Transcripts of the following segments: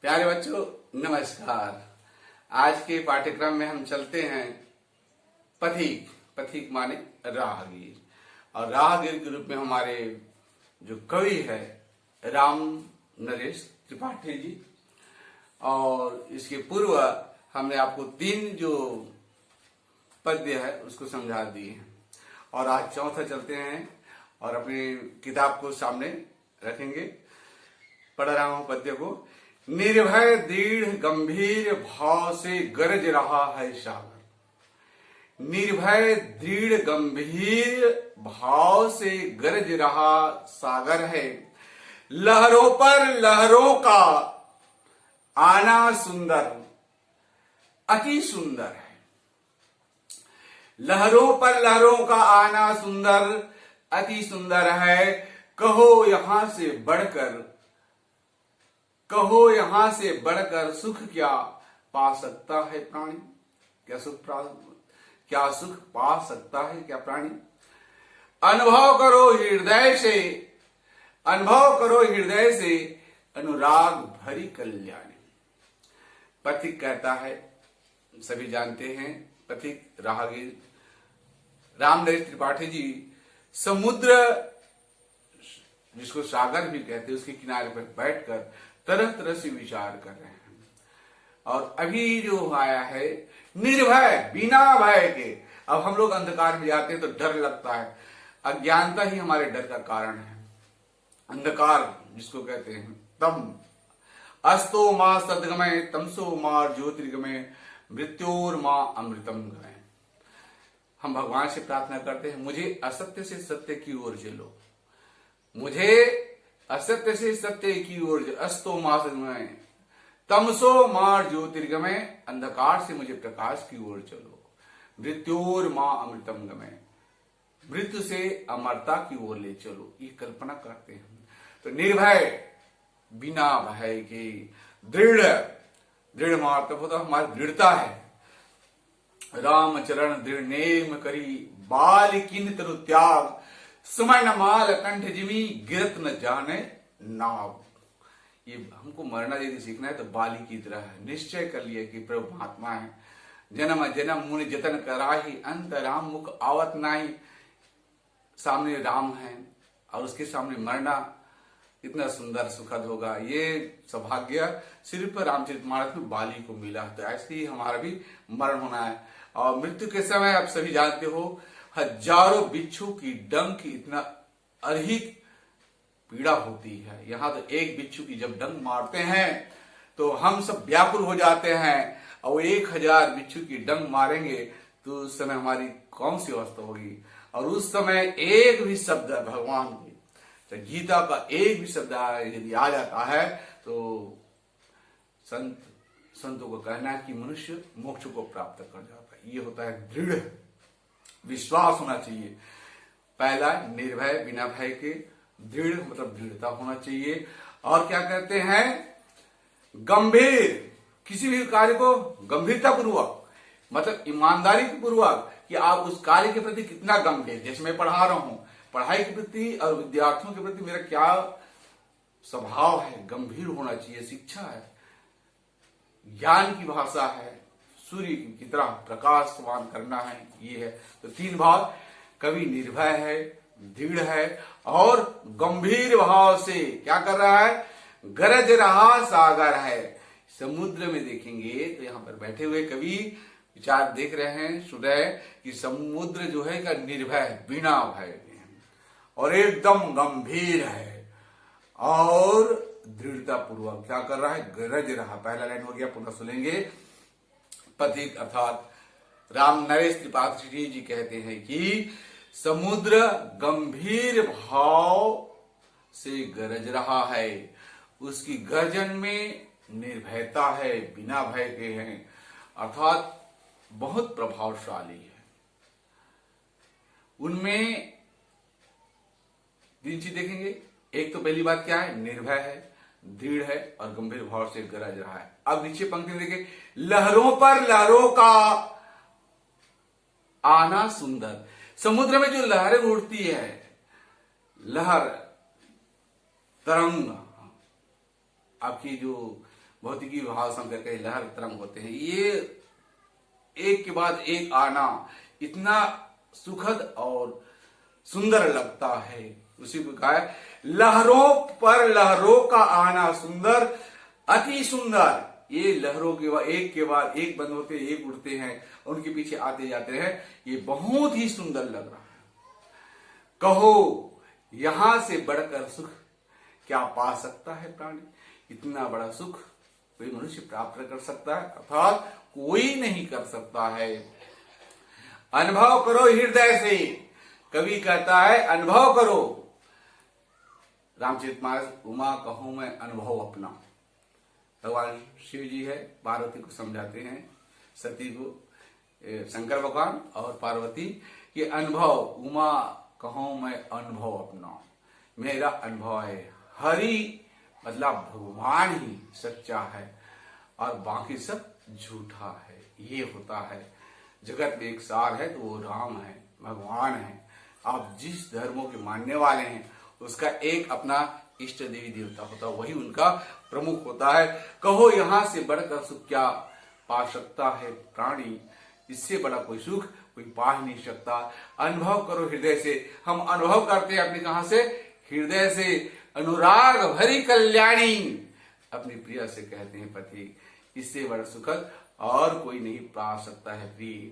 प्यारे बच्चों, नमस्कार। आज के पाठ्यक्रम में हम चलते हैं पथिक। पथिक माने राहगीर, और राहगीर के रूप में हमारे जो कवि है राम नरेश त्रिपाठी जी। और इसके पूर्व हमने आपको 3 जो पद्य है उसको समझा दिए हैं, और आज चौथा चलते हैं और अपनी किताब को सामने रखेंगे। पढ़ रहा हूं पद्य को। निर्भय दृढ़ गंभीर भाव से गरज रहा है सागर। निर्भय दृढ़ गंभीर भाव से गरज रहा सागर है। लहरों पर लहरों का आना सुंदर, अति सुंदर है। लहरों पर लहरों का आना सुंदर, अति सुंदर है। कहो यहां से बढ़कर, कहो यहां से बढ़कर सुख क्या पा सकता है प्राणी। क्या सुख पा सकता है क्या प्राणी। अनुभव करो हृदय से, अनुभव करो हृदय से अनुराग भरी कल्याणी। पथिक कहता है, सभी जानते हैं, पथिक राहगीर राम नरेश त्रिपाठी जी समुद्र, जिसको सागर भी कहते हैं, उसके किनारे पर बैठकर तरह तरह से विचार कर रहे हैं। और अभी जो आया है निर्भय, बिना भय के। अब हम लोग अंधकार में जाते हैं तो डर लगता है। अज्ञानता ही हमारे डर का कारण है। अंधकार जिसको कहते हैं, तम अस्तो मां सदगमय तमसो मां ज्योतिर्गमय मृत्योर मां अमृतम गमय। हम भगवान से प्रार्थना करते हैं, मुझे असत्य से सत्य की ओर चलो, मुझे असत्य से सत्य की ओर, अस्तो मां सदगमय तमसो मां ज्योतिर्गमय, अंधकार से मुझे प्रकाश की ओर चलो, मृत्योर मां अमृतम गमय, मृत्यु से अमरता की ओर ले चलो। ये कल्पना करते हैं। तो निर्भय, बिना भय के, दृढ़, दृढ़ मतलब होता हमारी दृढ़ता है। रामचरण दृढ़ नेम करी बाल किन तरु त्याग, सुमन माल कंठ जिमी गिरत न जाने नाव। ये हमको मरना यदि सीखना है तो बाली की तरह है। निश्चय कर लिया कि प्रभु महात्मा है। जन्म जन्म मुनि जतन कराही, अंत राम मुख आवत नाही। सामने राम है और उसके सामने मरना इतना सुंदर सुखद होगा। ये सौभाग्य सिर्फ रामचरितमानस में बाली को मिला। तो ऐसे ही हमारा भी मरण होना है। और मृत्यु के समय आप सभी जानते हो, हजारों बिच्छू की डंक इतना अधिक पीड़ा होती है। यहां तो एक बिच्छू की जब डंक मारते हैं तो हम सब व्याकुल हो जाते हैं, और 1000 बिच्छू की डंक मारेंगे तो उस समय हमारी कौन सी अवस्था होगी। और उस समय एक भी शब्द भगवान की, तो गीता का एक भी शब्द यदि आ जाता है तो संतों को कहना है कि मनुष्य मोक्ष को प्राप्त कर जाता है। ये होता है दृढ़ विश्वास होना चाहिए। पहला निर्भय, बिना भय के, दृढ़ मतलब दृढ़ता होना चाहिए। और क्या कहते हैं, गंभीर, किसी भी कार्य को गंभीरता पूर्वक, मतलब ईमानदारी पूर्वक कि आप उस कार्य के प्रति कितना गंभीर। जैसे मैं पढ़ा रहा हूं, पढ़ाई के प्रति और विद्यार्थियों के प्रति मेरा क्या स्वभाव है, गंभीर होना चाहिए। शिक्षा है, ज्ञान की भाषा है, सूर्य की तरह प्रकाशवान करना है, ये है। तो 3 भाव, कवि निर्भय है, दृढ़ है और गंभीर भाव से क्या कर रहा है, गरज रहा सागर है। समुद्र में देखेंगे तो यहां पर बैठे हुए कवि विचार देख रहे हैं, सुन रहे हैं कि समुद्र जो है का निर्भय है, बिना भय के, और एकदम गंभीर है और दृढ़ता पूर्वक क्या कर रहा है, गरज रहा। पहला लाइन हो गया, पुनः सुनेंगे। पथिक अर्थात राम नरेश त्रिपाठी जी कहते हैं कि समुद्र गंभीर भाव से गरज रहा है, उसकी गर्जन में निर्भयता है, बिना भय के हैं, अर्थात बहुत प्रभावशाली है। उनमें 3 चीज देखेंगे। एक तो पहली बात क्या है, निर्भय है, दृढ़ है और गंभीर भाव से गरज रहा है। अब नीचे पंक्ति में देखिए, लहरों पर लहरों का आना सुंदर। समुद्र में जो लहरें उड़ती है, लहर तरंग, आपकी जो भौतिकी भाव संकर के लहर तरंग होते हैं। ये एक के बाद एक आना इतना सुखद और सुंदर लगता है। उसी को कहा है लहरों पर लहरों का आना सुंदर अति सुंदर। ये लहरों के बाद एक बंद होते एक उड़ते हैं, उनके पीछे आते जाते हैं। ये बहुत ही सुंदर लग रहा है। कहो यहां से बढ़कर सुख क्या पा सकता है प्राणी। इतना बड़ा सुख कोई मनुष्य प्राप्त कर सकता है, अर्थात कोई नहीं कर सकता है। अनुभव करो हृदय से, कवि कहता है अनुभव करो। रामचरितमानस उमा कहूं मैं अनुभव अपना। भगवान शिव जी है, पार्वती को समझाते हैं, सती को, शंकर भगवान और पार्वती, ये अनुभव उमा कहूं मैं अनुभव अपना, मेरा अनुभव है। हरि मतलब भगवान ही सच्चा है और बाकी सब झूठा है। ये होता है जगत में एक सार है तो वो राम है, भगवान है। आप जिस धर्मों के मानने वाले हैं उसका एक अपना इष्ट देवी देवता होता है, वही उनका प्रमुख होता है। कहो यहां से बढ़कर सुख क्या पा सकता है प्राणी। इससे बड़ा कोई सुख कोई पा ही नहीं सकता। अनुभव करो हृदय से। हम अनुभव करते हैं अपने कहां से, हृदय से। अनुराग भरी कल्याणी, अपनी प्रिया से कहते हैं पति, इससे बड़ा सुखद और कोई नहीं पा सकता है प्रिय,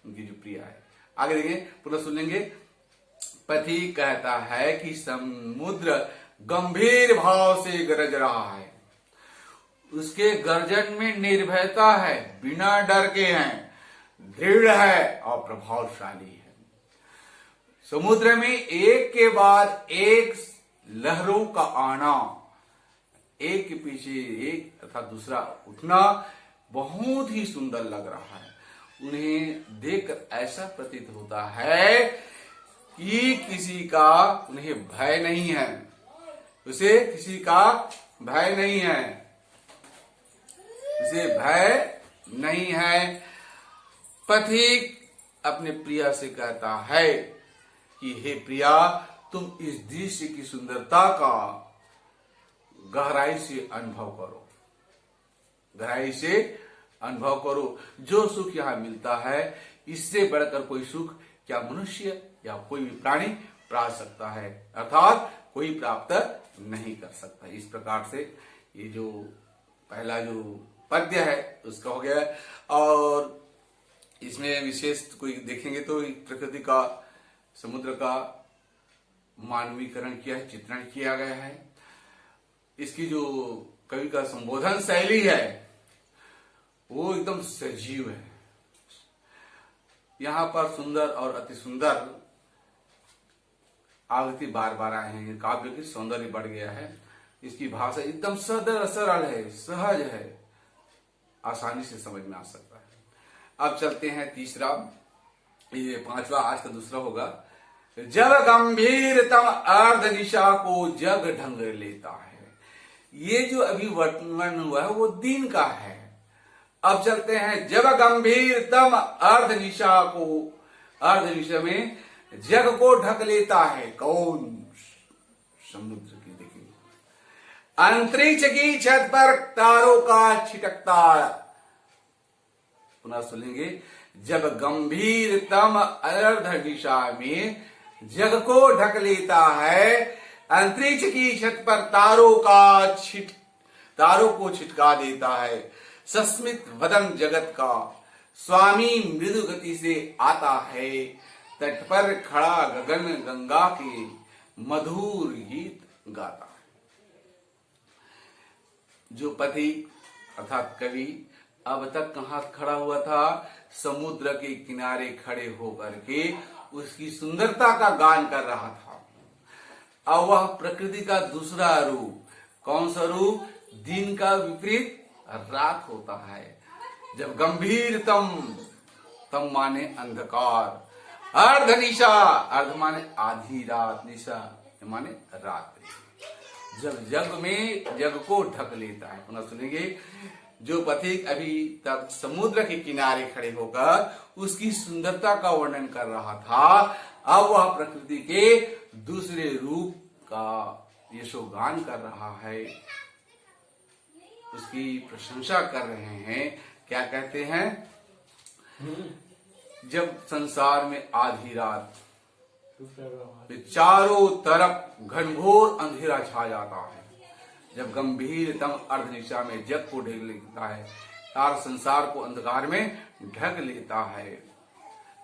उनकी जो प्रिया है। आगे देखें, पुनः सुन लेंगे। पति कहता है कि समुद्र गंभीर भाव से गरज रहा है, उसके गर्जन में निर्भयता है, बिना डर के हैं, दृढ़ है और प्रभावशाली है। समुद्र में एक के बाद एक लहरों का आना, एक के पीछे एक अर्थात दूसरा उठना बहुत ही सुंदर लग रहा है। उन्हें देखकर ऐसा प्रतीत होता है कि किसी का उन्हें भय नहीं है, उसे किसी का भय नहीं है, उसे भय नहीं है। पथिक अपने प्रिया से कहता है कि हे प्रिया, तुम इस दृश्य की सुंदरता का गहराई से अनुभव करो, गहराई से अनुभव करो। जो सुख यहां मिलता है इससे बढ़कर कोई सुख क्या मनुष्य या कोई भी प्राणी प्राप्त सकता है, अर्थात कोई प्राप्त नहीं कर सकता। इस प्रकार से ये जो पहला जो पद्य है उसका हो गया। और इसमें विशेष कोई देखेंगे तो प्रकृति का, समुद्र का मानवीकरण किया है, चित्रण किया गया है। इसकी जो कवि का संबोधन शैली है वो एकदम सजीव है। यहां पर सुंदर और अति सुंदर आवृत्ति बार बार आए हैं। काव्य की सौंदर्य बढ़ गया है। इसकी भाषा एकदम सरल है, सहज है, आसानी से समझ में आ सकता है। अब चलते हैं तीसरा, ये पांचवा आज का दूसरा होगा। जब गंभीरतम अर्ध निशा को जग ढंग लेता है। ये जो अभी वर्णन हुआ है वो दिन का है। अब चलते हैं, जब गंभीरतम अर्ध निशा को, अर्ध निशा में जग को ढक लेता है कौन, समुद्र की। देखिए, अंतरिक्ष की छत पर तारों का छिटकता, पुनः सुनेंगे, जब गंभीरतम अर्ध दिशा में जग को ढक लेता है, अंतरिक्ष की छत पर तारों को छिटका देता है। सस्मित वदन जगत का स्वामी मृदु गति से आता है, तट पर खड़ा गगन गंगा के मधुर गीत गाता है। जो पति अर्थात कवि अब तक कहां खड़ा हुआ था, समुद्र के किनारे खड़े होकर के उसकी सुंदरता का गान कर रहा था। अब वह प्रकृति का दूसरा रूप, कौन सा रूप, दिन का विपरीत रात होता है। जब गंभीरतम, तम माने अंधकार, अर्ध निशा, अर्ध माने आधी रात, निशा माने रात्रि, जब जग में जग को ढक लेता है। पुनः सुनेंगे, जो पथिक अभी तक समुद्र के किनारे खड़े होकर उसकी सुंदरता का वर्णन कर रहा था, अब वह प्रकृति के दूसरे रूप का यशोगान कर रहा है। उस उसकी प्रशंसा कर रहे हैं। क्या कहते हैं? जब संसार में आधी रात चारों तरफ घनघोर अंधेरा छा जाता है, जब गंभीरतम अर्धनिशा में जग को ढक लेता है, सारा संसार को अंधकार में ढक लेता है,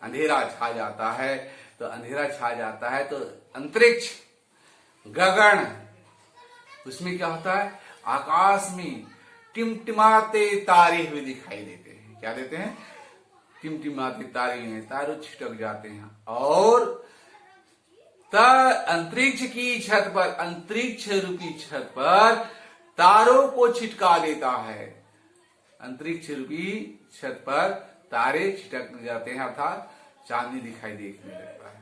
अंधेरा छा जाता है, तो अंधेरा छा जाता है तो अंतरिक्ष, गगन, उसमें क्या होता है? आकाश में टिमटिमाते तारे हुए दिखाई देते हैं। क्या देते हैं? टिमटिमाते तारे हैं, तारे छिटक जाते हैं, और अंतरिक्ष की छत पर, अंतरिक्ष रूपी छत पर तारों को छिटका देता है। अंतरिक्ष रूपी छत पर तारे छिटक जाते हैं, अर्थात चांदी दिखाई देखने लगता है।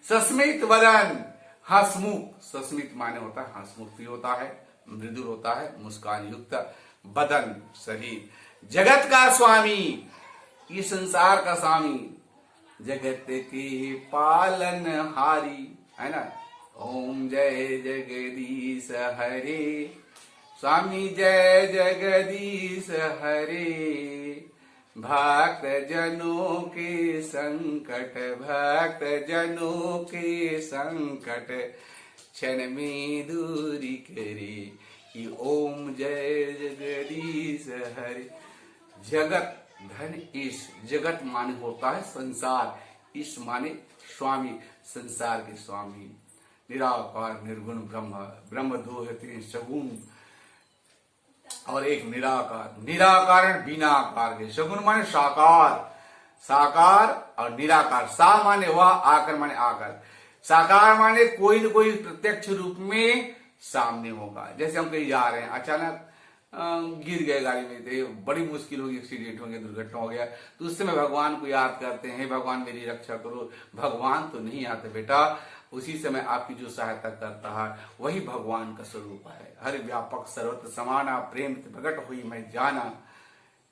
सस्मित वदन, हंसमुख, सस्मित माने होता है हंसमुख भी होता है, मृदुल होता है, मुस्कान युक्त बदन शरीर, जगत का स्वामी, ये संसार का स्वामी, जगत के पालनहारी, है ना। ओम जय जगदीश हरे, स्वामी जय जगदीश हरे, भक्त जनों के संकट, भक्त जनों के संकट क्षण में दूरी करे, कि ओम जय जगदीश हरे। जगत धन ईश, जगत माने होता है संसार, ईश माने स्वामी, संसार के स्वामी, निराकार निर्गुण ब्रह्म, ब्रह्म दो है, तीन सगुण और एक निराकार, निराकार बिनाकार के, सगुण माने साकार, साकार और निराकार, सा माने वह, आकर माने आकर, साकार माने कोई न कोई प्रत्यक्ष रूप में सामने होगा। जैसे हम कहीं जा रहे हैं, अचानक गिर गए गाड़ी में, तो बड़ी मुश्किल होगी, एक्सीडेंट हो गया, दुर्घटना हो गया, तो उस समय भगवान को याद करते हैं, भगवान मेरी रक्षा करो। भगवान तो नहीं आते बेटा, उसी समय आपकी जो सहायता करता है वही भगवान का स्वरूप है। हर व्यापक सर्वत्र समाना, प्रेम प्रकट हुई मैं जाना,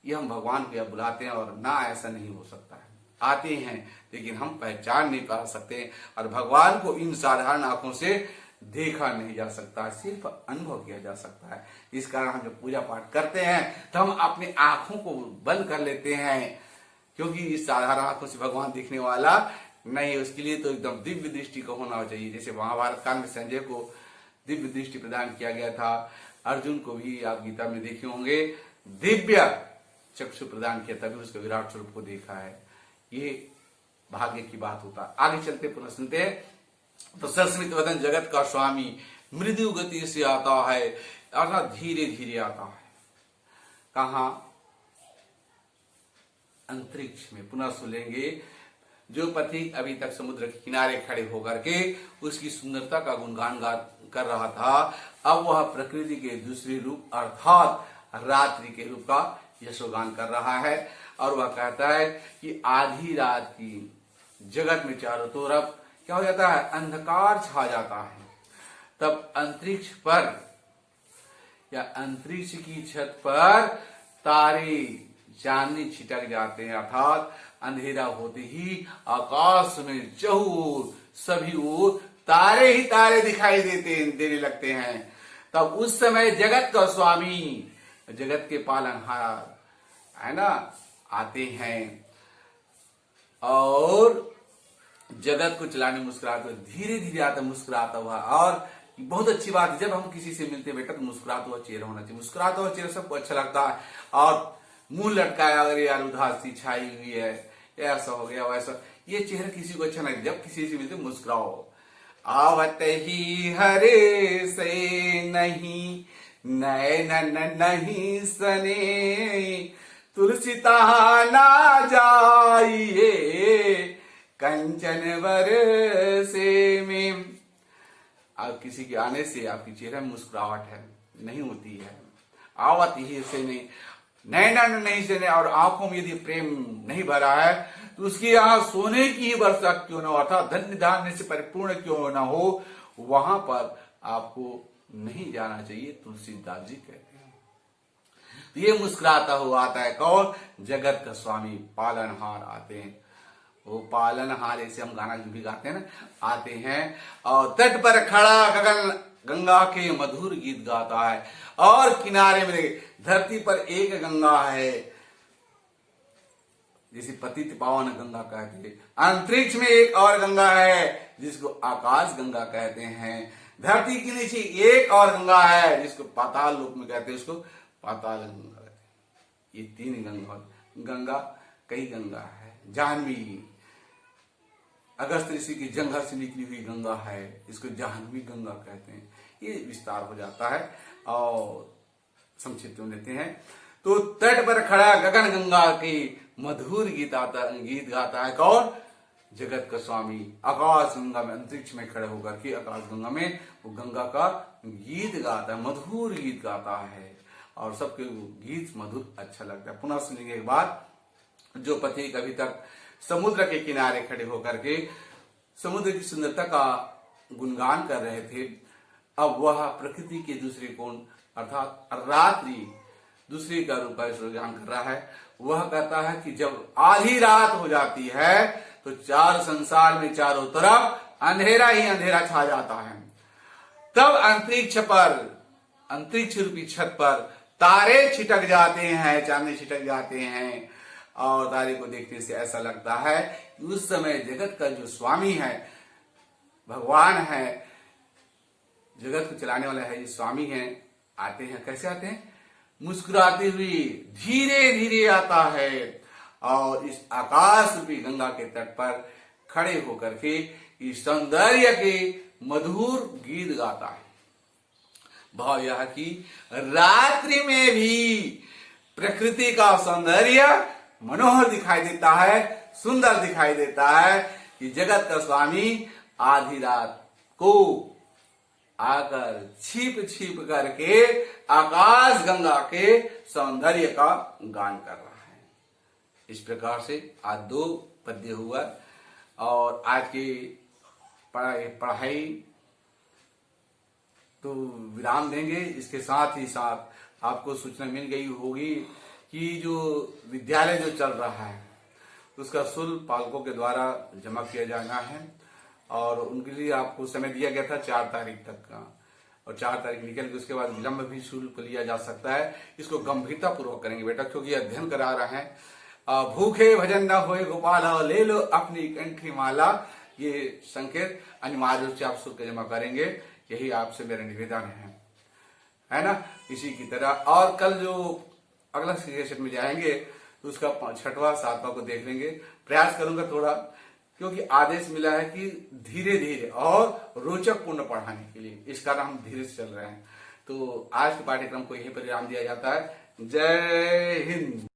ये हम भगवान को बुलाते हैं। और ना ऐसा नहीं हो सकता है, आते हैं लेकिन हम पहचान नहीं पा सकते, और भगवान को इन साधारण आंखों से देखा नहीं जा सकता, सिर्फ अनुभव किया जा सकता है। इस कारण हम जब पूजा पाठ करते हैं तो हम अपनी आंखों को बंद कर लेते हैं, क्योंकि इस साधारण आंखों से भगवान दिखने वाला नहीं। उसके लिए तो एकदम दिव्य दृष्टि का होना चाहिए। जैसे महाभारत काल में संजय को दिव्य दृष्टि प्रदान किया गया था, अर्जुन को भी आप गीता में देखे होंगे दिव्य चक्षु प्रदान किया, तभी उसके विराट स्वरूप को देखा है। ये भाग्य की बात होता है। आगे चलते पुनः सुनते हैं। तो सस्मित वदन, जगत का स्वामी, मृदु गति से आता है, अर्थात धीरे धीरे आता है। कहा? अंतरिक्ष में। पुनः सुनेंगे। जो पथिक अभी तक समुद्र के किनारे खड़े होकर के उसकी सुंदरता का गुणगान कर रहा था, अब वह प्रकृति के दूसरे रूप अर्थात रात्रि के रूप का यशोगान कर रहा है। और वह कहता है कि आधी रात की जगत में चारों तरफ क्या हो जाता है? अंधकार छा जाता है। तब अंतरिक्ष पर या अंतरिक्ष की छत पर तारे चांदनी छिटक जाते हैं, अर्थात अंधेरा होते ही आकाश में चहुर सभी ओर तारे ही तारे दिखाई देने लगते हैं। तब उस समय जगत का स्वामी, जगत के पालनहार, है ना, आते हैं और जगत को चलाने मुस्कुराते हुए, धीरे धीरे आता मुस्कुराता हुआ। और बहुत अच्छी बात है, जब हम किसी से मिलते बेटा तो मुस्कुराता हुआ चेहरा होना चाहिए। मुस्कुराता हुआ चेहरा सबको अच्छा लगता है। और मुंह लटकाया अगर यार उदासी छाई हुई है, ऐसा हो गया वैसा, ये चेहरा किसी को अच्छा नहीं। जब किसी से मिलते मुस्कुराओ। आवत ही हरे से नहीं नैन नहीं सने, तुलसी तहा ना जाइए कंचन वर से में। अब किसी के आने से आपकी चेहरे में मुस्कुराहट है नहीं होती है। आवत ही से नहीं, नैना नहीं से नहीं, और आंखों में यदि प्रेम नहीं भरा है तो उसकी यहाँ सोने की ही वर्षा क्यों ना हो, अर्थात धन्य धान्य से परिपूर्ण क्यों ना हो, वहां पर आपको नहीं जाना चाहिए, तुलसीदास जी कहते हैं। तो ये मुस्कुराता हुआ आता है कौन? जगत का स्वामी, पालनहार आते हैं। वो पालनहार, ऐसे हम गाना भी गाते हैं ना, आते हैं और तट पर खड़ा गगन गंगा के मधुर गीत गाता है। और किनारे में धरती पर एक गंगा है, जिसे पतित पावन गंगा कहते हैं। अंतरिक्ष में एक और गंगा है जिसको आकाश गंगा कहते हैं। धरती के नीचे एक और गंगा है जिसको पाताल लोक में कहते हैं, उसको पाताल गंगा कहते हैं। ये तीन गंगा कई गंगा है। जाह्नवी अगस्त ऋषि की जंघर से निकली हुई गंगा है, इसको जाह्नवी गंगा कहते हैं। ये विस्तार हो जाता है और संक्षिप्त में लेते हैं। तो तट पर खड़ा गगन गंगा की मधुर गीत गाता है कौन? जगत का स्वामी। आकाश गंगा में, अंतरिक्ष में खड़े होकर के आकाश गंगा में वो गंगा का गीत गाता है, मधुर गीत गाता है और सबके गीत मधुर अच्छा लगता है। पुनः सुनेंगे एक बात, जो पति कभी तक समुद्र के किनारे खड़े होकर के समुद्र की सुंदरता का गुणगान कर रहे थे, अब वह प्रकृति के दूसरे कोण अर्थात रात्रि दूसरे का रूप गान कर रहा है। वह कहता है कि जब आधी रात हो जाती है तो चार संसार में चारों तरफ अंधेरा ही अंधेरा छा जाता है। तब अंतरिक्ष रूपी छत पर तारे छिटक जाते हैं, चांदनी छिटक जाते हैं और तारे को देखने से ऐसा लगता है कि उस समय जगत का जो स्वामी है, भगवान है, जगत को चलाने वाला है, ये स्वामी है, आते हैं। कैसे आते हैं? मुस्कुराते हुए धीरे धीरे आता है और इस आकाश रूपी गंगा के तट पर खड़े होकर के इस सौंदर्य के मधुर गीत गाता है। भाव यह कि रात्रि में भी प्रकृति का सौंदर्य मनोहर दिखाई देता है, सुंदर दिखाई देता है कि जगत का स्वामी आधी रात को आकर छिप छिप करके आकाश गंगा के सौंदर्य का गान कर रहा है। इस प्रकार से आज 2 पद्य हुआ और आज की पढ़ाई तो विराम देंगे। इसके साथ ही साथ आपको सूचना मिल गई होगी कि जो विद्यालय जो चल रहा है उसका शुल्क पालकों के द्वारा जमा किया जाना है और उनके लिए आपको समय दिया गया था 4 तारीख तक का, और 4 तारीख निकल के उसके बाद विलंब भी शुल्क लिया जा सकता है। इसको गंभीरता पूर्वक करेंगे बेटा, क्योंकि अध्ययन करा रहे हैं। भूखे भजन न होए गोपाल, ले लो अपनी कंठी माला, ये संकेत अनिवार्य रूप से आप शुल्क जमा करेंगे, यही आपसे मेरा निवेदन है ना। इसी की तरह और कल जो अगला सेशन में जाएंगे तो उसका 6वां 7वां को देख लेंगे। प्रयास करूंगा थोड़ा, क्योंकि आदेश मिला है कि धीरे धीरे और रोचक पूर्ण पढ़ाने के लिए, इस कारण हम धीरे से चल रहे हैं। तो आज के पाठ्यक्रम को यही परिणाम दिया जाता है। जय हिंद।